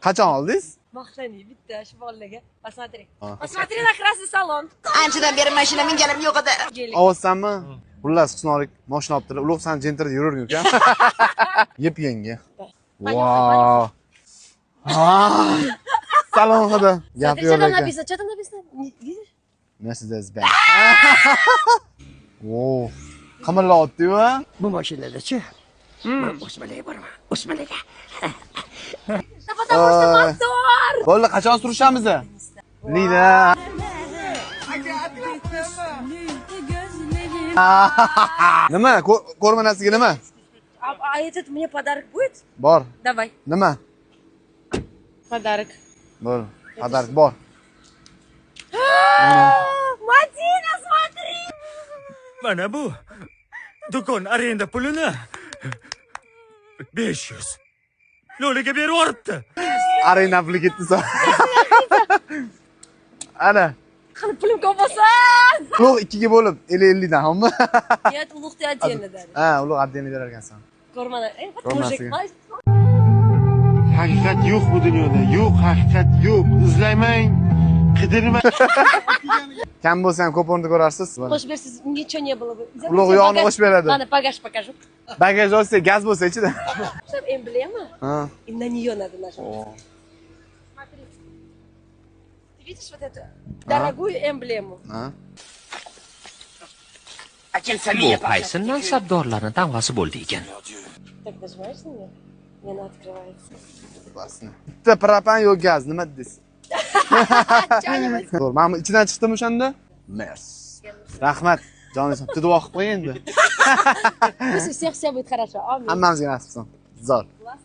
Qachon oldingiz? Maqtani bitta shu bolalarga. Посмотри. Ha. Посмотри на красный салон. Anchadan beri mashina minganim yo'q edi. Ovozsanmi? Xullas, Husnorik mashina olibdilar. Ulug' san jentrda yururgan uka. Yeb yenge. Wow. Salon hidi. Gap yo'q Что там ekan. написано? Что там написано? Видишь? Mercedes Benz. Wow. Qamallar otdi-yu. Bu mashinada-chi? O'smalarga boraman. O'smalarga. Да потому что мотор. Bo'ldi, qachon surishamiz? Lina. Nima? Ko'rmanasiga nima? А этот мне подарок будет? Bor. Давай. Nima? Подарок. Bor. Pодарок bor. Мадина, смотри. Mana bu. Do'kon arenda pulini 500. Lo'liga berib yuboribdi. Arena puli ketdi son. Ana. Qani pulim ko'p bo'lsin. Ulug' ikkiga bo'lib 50 dan, hamma. Нет, улуг'da отдельно дали. Ha, ulug' отдельно berar ekansan. Ko'rmadi. Вот Ko'rmasiga. mujik. Haqiqat yo'q bu dunyoda. Yo'q, haqiqat yo'q. Izlamang, qidirmang. Kam bo'lsa ham ko'p o'rinda ko'rarsiz. Qo'shib bersiz, nичего не было бы. Ulug' yog'ni qo'shib beradi. Ладно, багаж покажу. Bagaj olsa, gaz bo'lsa ichida. Что эмблема? Ha. И на нее надо нажать. Смотри. Ты видишь вот эту дорогую эмблему? Ha. Bu qaysi mansabdorlarning tamg'asi bo'ldi ekan? Так нажимаешь на нее, и она открывается. Basni. Bitta propan yo'q gaz, nima dedingiz? Что-нибудь. To'g'ri, mana ichidan chiqdimi o'shanda? Mers. Rahmat. Jonim, duo qilib qo'y endi. Пусть у всех все будет хорошо. Аминь. Hammamizga nasib qilsin. Zor. Класс.